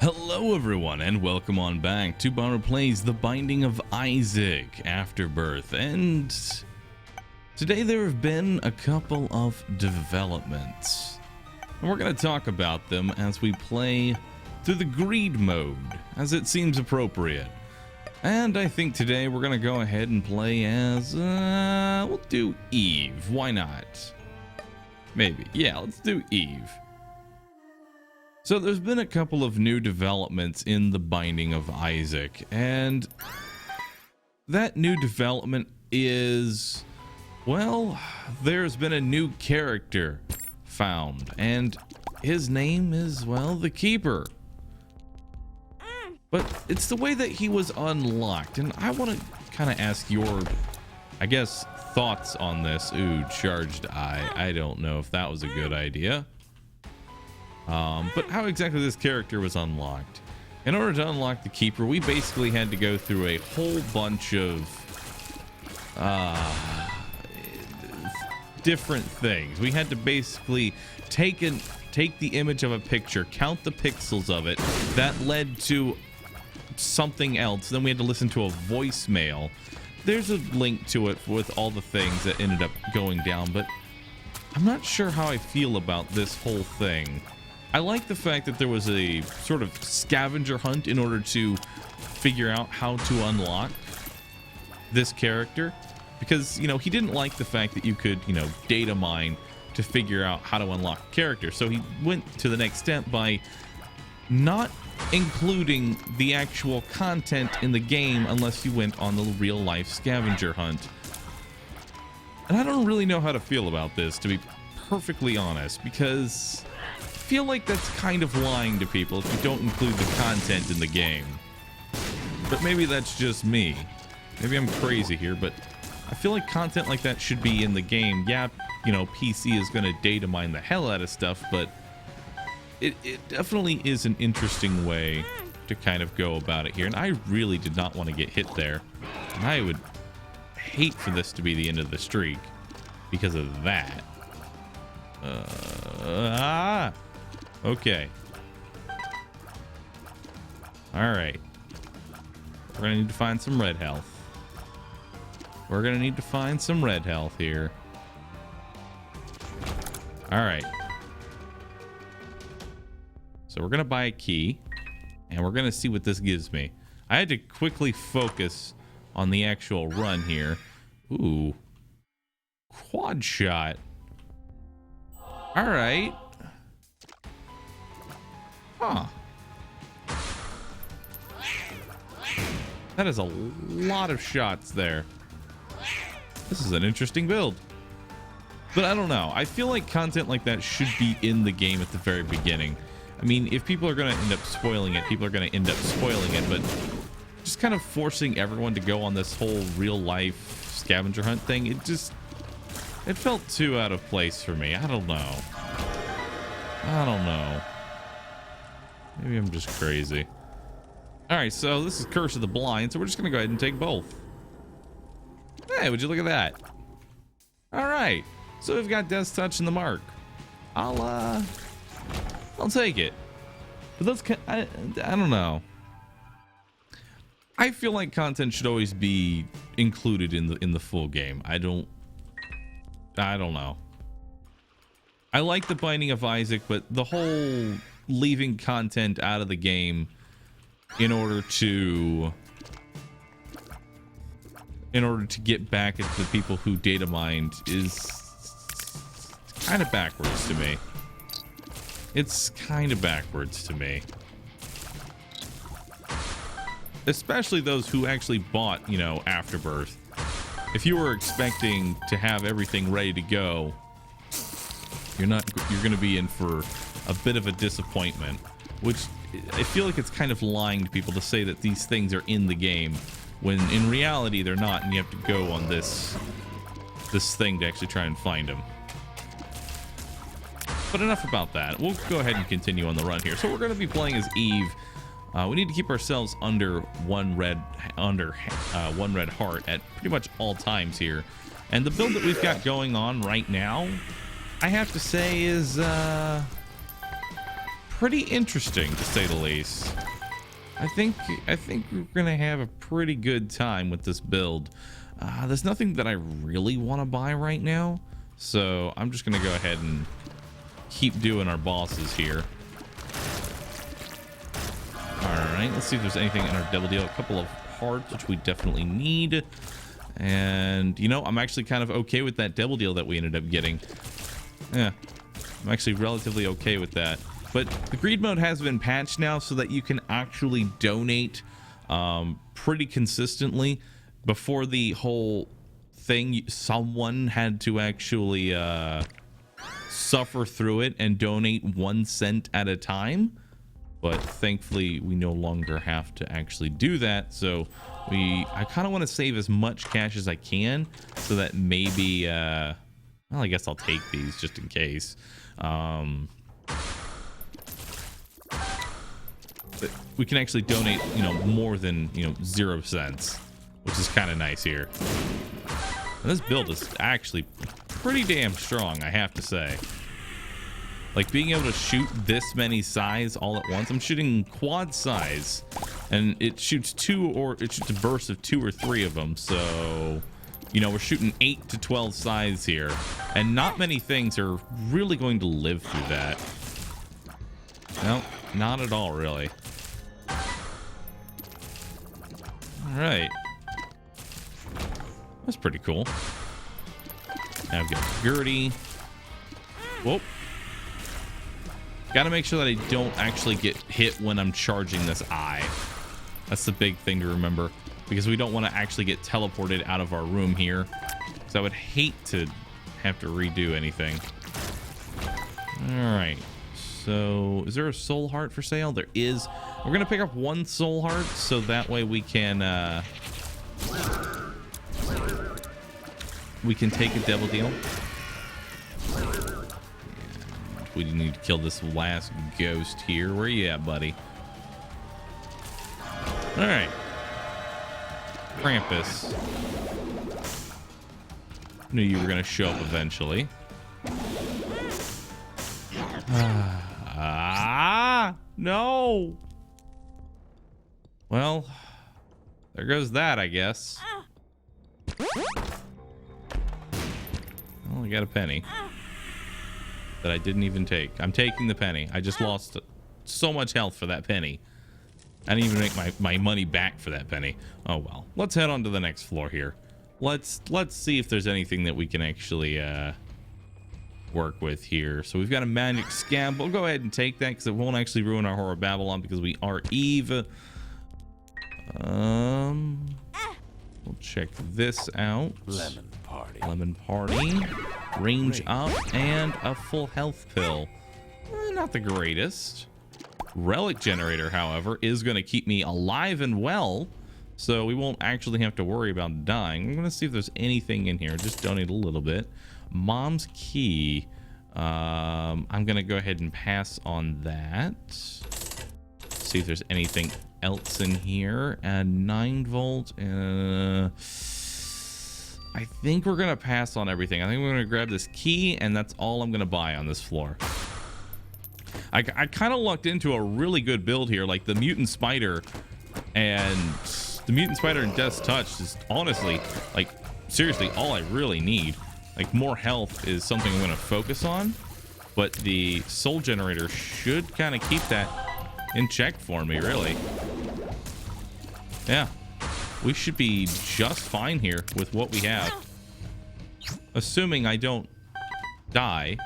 Hello everyone and welcome on back to Bomber Plays The Binding of Isaac Afterbirth, and today there have been a couple of developments and we're going to talk about them as we play through the greed mode as it seems appropriate. And I think today we're going to go ahead and play as we'll do Eve. Why not? Maybe. Yeah, let's do Eve. So there's been a couple of new developments in The Binding of Isaac, and that new development is, well, there's been a new character found, and his name is, well, the Keeper. But it's the way that he was unlocked, and I want to kind of ask your, I guess, thoughts on this. Ooh, charged eye. I don't know if that was a good idea. But how exactly this character was unlocked. In order to unlock the Keeper, we basically had to go through a whole bunch of different things. We had to basically take the image of a picture, count the pixels of it. That led to something else. Then we had to listen to a voicemail. There's a link to it with all the things that ended up going down, but I'm not sure how I feel about this whole thing. I like the fact that there was a sort of scavenger hunt in order to figure out how to unlock this character, because, you know, he didn't like the fact that you could, you know, data mine to figure out how to unlock a character. So he went to the next step by not including the actual content in the game unless you went on the real life scavenger hunt. And I don't really know how to feel about this, to be perfectly honest, because I feel like that's kind of lying to people if you don't include the content in the game. But maybe that's just me. Maybe I'm crazy here, but I feel like content like that should be in the game. Yeah, you know, PC is going to data mine the hell out of stuff, but it definitely is an interesting way to kind of go about it here. And I really did not want to get hit there. And I would hate for this to be the end of the streak because of that. Okay. Alright. We're gonna need to find some red health. We're gonna need to find some red health here. Alright. So we're gonna buy a key, and we're gonna see what this gives me. I had to quickly focus on the actual run here. Ooh. Quad shot. Alright. Huh. That is a lot of shots there. This is an interesting build. But I don't know. I feel like content like that should be in the game at the very beginning. I mean, if people are going to end up spoiling it, people are going to end up spoiling it. But just kind of forcing everyone to go on this whole real life scavenger hunt thing, it felt too out of place for me. I don't know. Maybe I'm just crazy. Alright, so this is Curse of the Blind, so we're just gonna go ahead and take both. Hey, would you look at that? Alright, so we've got Death's Touch and the Mark. I'll take it. But that's I don't know. I feel like content should always be included in the full game. I don't know. I like The Binding of Isaac, but the whole leaving content out of the game in order to get back at the people who data mined is kind of backwards to me. It's kind of backwards to me. Especially those who actually bought, you know, Afterbirth. If you were expecting to have everything ready to go, you're going to be in for a bit of a disappointment, which I feel like it's kind of lying to people to say that these things are in the game when in reality they're not, and you have to go on this thing to actually try and find them. But enough about that. We'll go ahead and continue on the run here. So we're going to be playing as Eve. We need to keep ourselves under one red heart at pretty much all times here. And the build that we've got going on right now, I have to say, is pretty interesting, to say the least. I think we're gonna have a pretty good time with this build. There's nothing that I really want to buy right now, so I'm just gonna go ahead and keep doing our bosses here. All right, let's see if there's anything in our double deal. A couple of hearts, which we definitely need. And you know, I'm actually kind of okay with that double deal that we ended up getting. Yeah, I'm actually relatively okay with that. But the greed mode has been patched now so that you can actually donate pretty consistently. Before the whole thing, someone had to actually suffer through it and donate 1 cent at a time. But thankfully, we no longer have to actually do that. So I kind of want to save as much cash as I can so that maybe, well, I guess I'll take these just in case. But we can actually donate, you know, more than, you know, 0 cents, which is kind of nice here. And this build is actually pretty damn strong, I have to say. Like, being able to shoot this many size all at once. I'm shooting quad size, and it shoots a burst of 2 or 3 of them. So, you know, we're shooting 8 to 12 size here, and not many things are really going to live through that. No, not at all, really. All right, that's pretty cool. Now I've got Gertie. Whoop. Got to make sure that I don't actually get hit when I'm charging this eye. That's the big thing to remember, because we don't want to actually get teleported out of our room here. So I would hate to have to redo anything. All right. So is there a soul heart for sale? There is. We're going to pick up 1 soul heart so that way we can take a double deal. We need to kill this last ghost here. Where you at, buddy? All right. Krampus. Knew you were going to show up eventually. No. Well, there goes that, I guess. Well, I got a penny that I didn't even take. I'm taking the penny. I just lost so much health for that penny. I didn't even make my money back for that penny. Oh well. Let's head on to the next floor here. Let's see if there's anything that we can actually work with here. So we've got a magic scab. We'll go ahead and take that because it won't actually ruin our Horror Babylon because we are Eve. We'll check this out. Lemon party. Range up and a full health pill. Not the greatest. Relic generator, however, is going to keep me alive and well, so we won't actually have to worry about dying. I'm going to see if there's anything in here. Just donate a little bit. Mom's key. I'm going to go ahead and pass on that. See if there's anything else in here. And 9-volt. I think we're going to pass on everything. I think we're going to grab this key, and that's all I'm going to buy on this floor. I kind of lucked into a really good build here. Like the mutant spider and Death's Touch is honestly, like, seriously all I really need. Like, more health is something I'm going to focus on, but the soul generator should kind of keep that in check for me, really. Yeah, we should be just fine here with what we have, assuming I don't die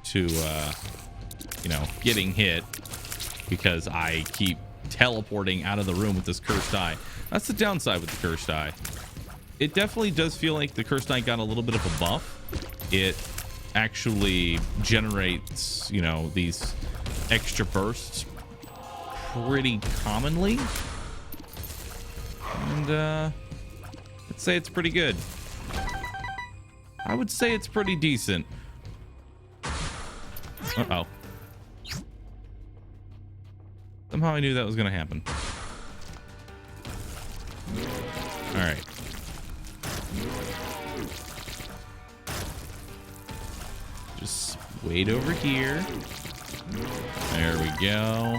to you know, getting hit because I keep teleporting out of the room with this cursed eye. That's the downside with the cursed eye. It definitely does feel like the cursed eye got a little bit of a buff. It actually generates, you know, these extra bursts pretty commonly, and I'd say it's pretty good. I would say it's pretty decent. Uh-oh. Somehow I knew that was going to happen. All right. Just wait over here. There we go.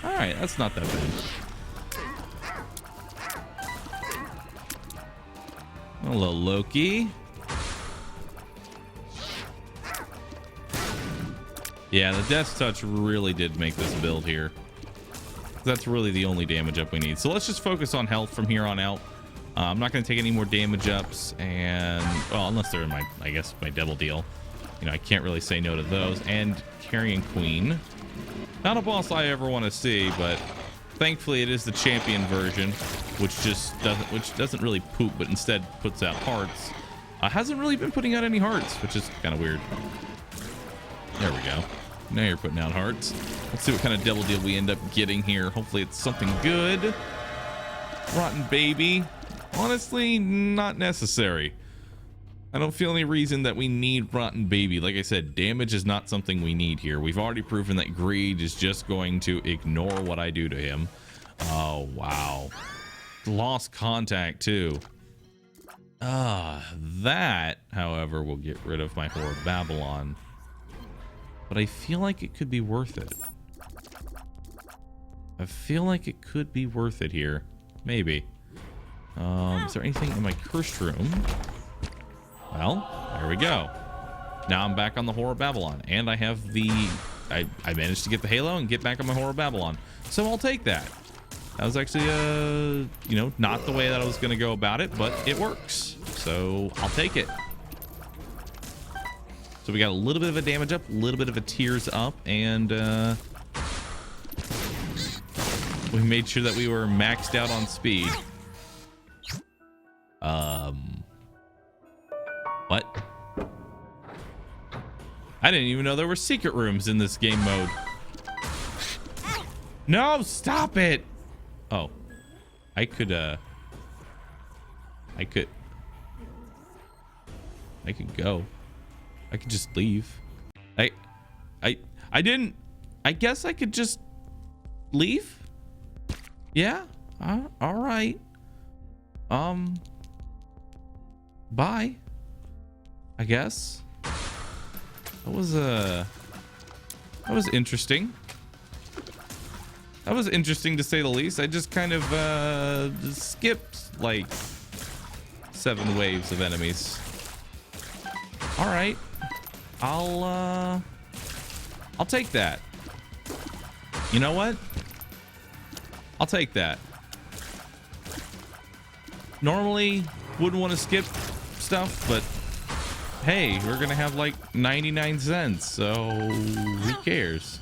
All right, that's not that bad. Hello, Loki. Yeah, the Death Touch really did make this build here. That's really the only damage up we need. So let's just focus on health from here on out. I'm not going to take any more damage ups, and well, unless they're in my, I guess, my double deal. You know, I can't really say no to those. And Carrion Queen. Not a boss I ever want to see, but thankfully it is the champion version, which doesn't really poop, but instead puts out hearts. Hasn't really been putting out any hearts, which is kind of weird. There we go. Now you're putting out hearts. Let's see what kind of double deal we end up getting here. Hopefully it's something good. Rotten Baby. Honestly, not necessary. I don't feel any reason that we need Rotten Baby. Like I said, damage is not something we need here. We've already proven that Greed is just going to ignore what I do to him. Oh, wow. Lost contact, too. That, however, will get rid of my Whore of Babylon. But I feel like it could be worth it. I feel like it could be worth it here. Maybe. Is there anything in my cursed room? Well, there we go. Now I'm back on the Whore of Babylon. And I have the... I managed to get the Halo and get back on my Whore of Babylon. So I'll take that. That was actually, you know, not the way that I was going to go about it, but it works. So I'll take it. So we got a little bit of a damage up, a little bit of a tears up, and we made sure that we were maxed out on speed. What? I didn't even know there were secret rooms in this game mode. No, stop it. Oh, I could go. I could just leave. I didn't. I guess I could just leave. Yeah. All right. Bye. I guess. That was interesting. That was interesting to say the least. I just kind of skipped like 7 waves of enemies. All right. I'll take that. You know what? I'll take that. Normally wouldn't want to skip stuff, but hey, we're gonna have like 99 cents, so who cares?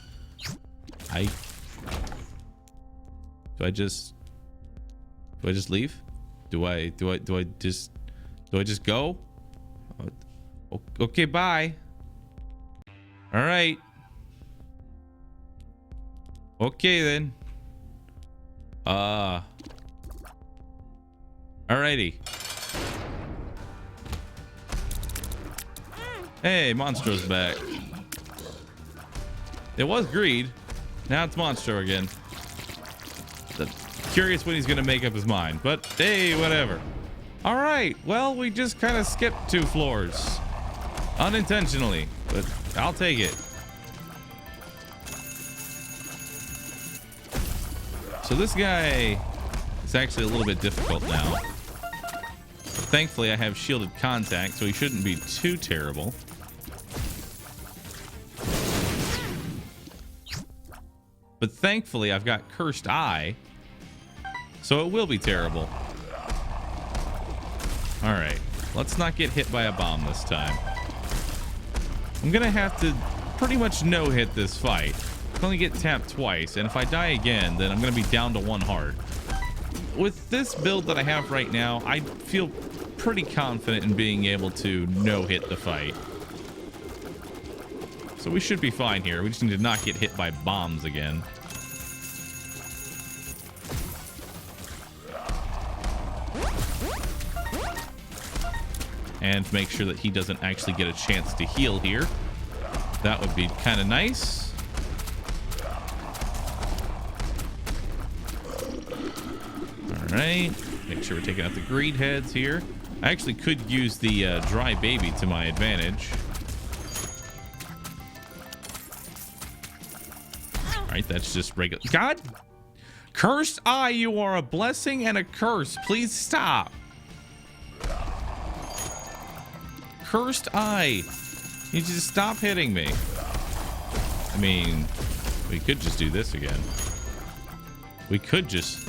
Do I just leave? Do I just go? Okay, bye. All right. Okay then. Alrighty. Hey, Monstro's back. It was Greed. Now it's Monstro again. Curious when he's gonna make up his mind, but hey, whatever. All right, well, we just kind of skipped 2 floors unintentionally, but I'll take it. So this guy is actually a little bit difficult now. But thankfully I have shielded contact, so he shouldn't be too terrible. But thankfully I've got Cursed Eye, so it will be terrible. All right, let's not get hit by a bomb this time. I'm gonna have to pretty much no-hit this fight. I can only get tapped twice, and if I die again, then I'm gonna be down to 1 heart. With this build that I have right now, I feel pretty confident in being able to no-hit the fight. So we should be fine here. We just need to not get hit by bombs again. And make sure that he doesn't actually get a chance to heal here. That would be kind of nice. All right. Make sure we're taking out the greed heads here. I actually could use the dry baby to my advantage. All right, that's just regular. God, cursed eye, you are a blessing and a curse. Please stop. Cursed eye, you just stop hitting me. I mean, we could just do this again. We could just.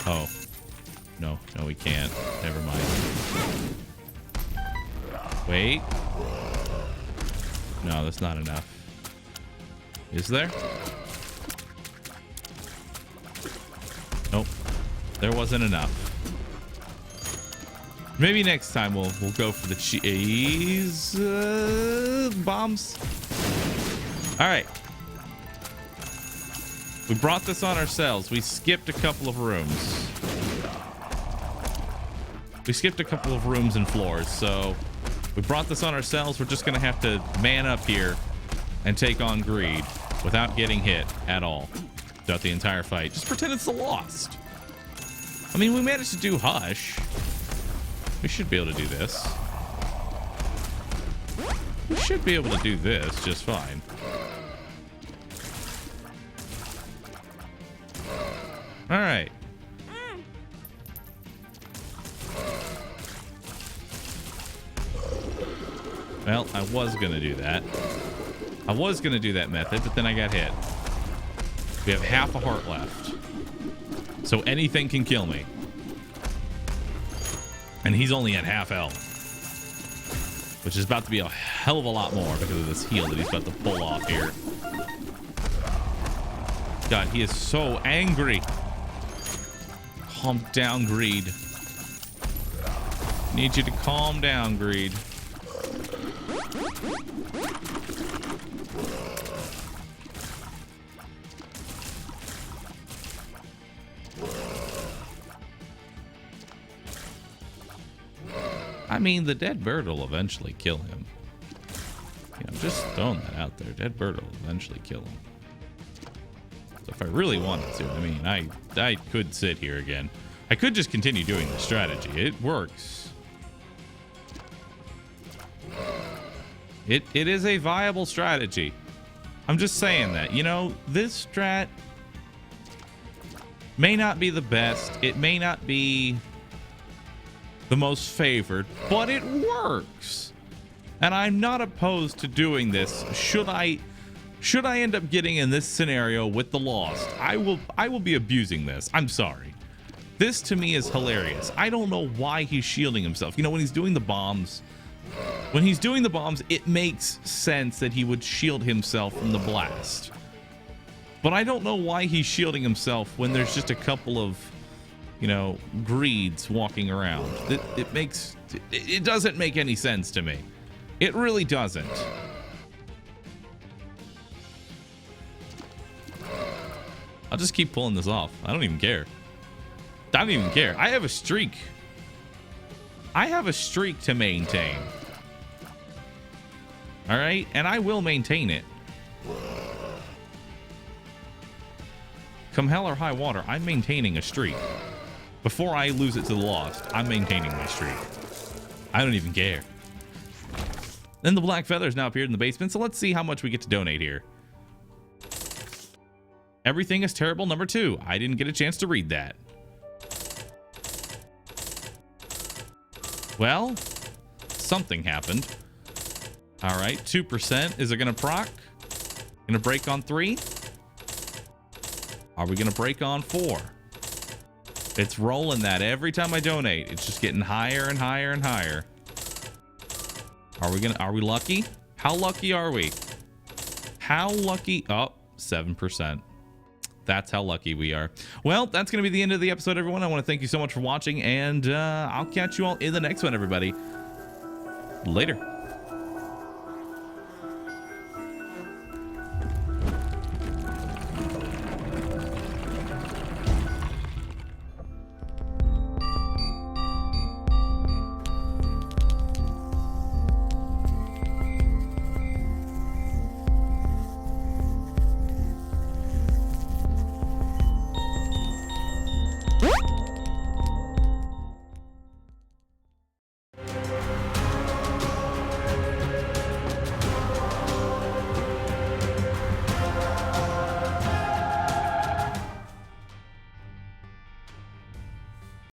Oh, no, we can't. Never mind. Wait. No, that's not enough. Is there? Nope. There wasn't enough. Maybe next time we'll go for the cheese bombs. All right. We brought this on ourselves. We skipped a couple of rooms. We skipped a couple of rooms and floors, so we brought this on ourselves. We're just gonna have to man up here and take on greed without getting hit at all throughout the entire fight. Just pretend it's the Lost. I mean, we managed to do Hush. We should be able to do this. We should be able to do this just fine. All right. Well, I was going to do that. I was going to do that method, but then I got hit. We have half a heart left. So anything can kill me. And he's only at half health. Which is about to be a hell of a lot more because of this heal that he's about to pull off here. God, he is so angry. Calm down, Greed. Need you to calm down, Greed. I mean, the dead bird will eventually kill him. You know, just throwing that out there. Dead bird will eventually kill him. So if I really wanted to, I mean, I could sit here again. I could just continue doing the strategy. It works. It is a viable strategy. I'm just saying that. You know, this strat may not be the best. It may not be the most favored, but it works. And I'm not opposed to doing this. Should I end up getting in this scenario with the Lost, I will be abusing this. I'm sorry. This to me is hilarious. I don't know why he's shielding himself. You know, when he's doing the bombs, it makes sense that he would shield himself from the blast. But I don't know why he's shielding himself when there's just a couple of, you know, greeds walking around. It doesn't make any sense to me. It really doesn't. I'll just keep pulling this off. I don't even care. I don't even care. I have a streak. I have a streak to maintain. All right, and I will maintain it. Come hell or high water, I'm maintaining a streak. Before I lose it to the Lost, I'm maintaining my streak. I don't even care. Then the black feathers now appeared in the basement, so let's see how much we get to donate here. Everything is terrible, number 2. I didn't get a chance to read that. Well, something happened. All right, 2%. Is it going to proc? Going to break on 3? Are we going to break on 4? It's rolling that every time I donate. It's just getting higher and higher and higher. Are we lucky? How lucky are we? How lucky? Oh, 7%. That's how lucky we are. Well, that's going to be the end of the episode, everyone. I want to thank you so much for watching, and I'll catch you all in the next one, everybody. Later.